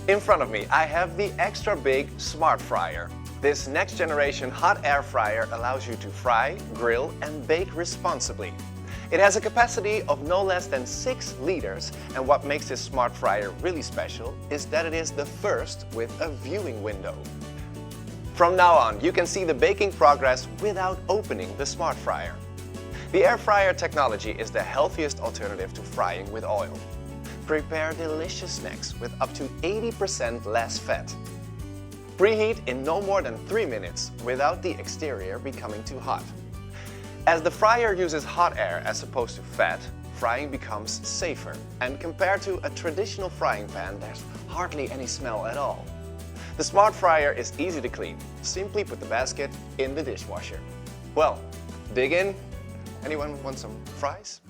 In front of me, I have the extra big Smart Fryer. This next generation hot air fryer allows you to fry, grill, and bake responsibly. It has a capacity of no less than 6 liters, and what makes this Smart Fryer really special is that it is the first with a viewing window. From now on, you can see the baking progress without opening the Smart Fryer. The air fryer technology is the healthiest alternative to frying with oil. Prepare delicious snacks with up to 80% less fat. Preheat in no more than 3 minutes without the exterior becoming too hot. As the fryer uses hot air as opposed to fat, frying becomes safer, and compared to a traditional frying pan, there's hardly any smell at all. The Smart Fryer is easy to clean. Simply put the basket in the dishwasher. Well, dig in. Anyone want some fries?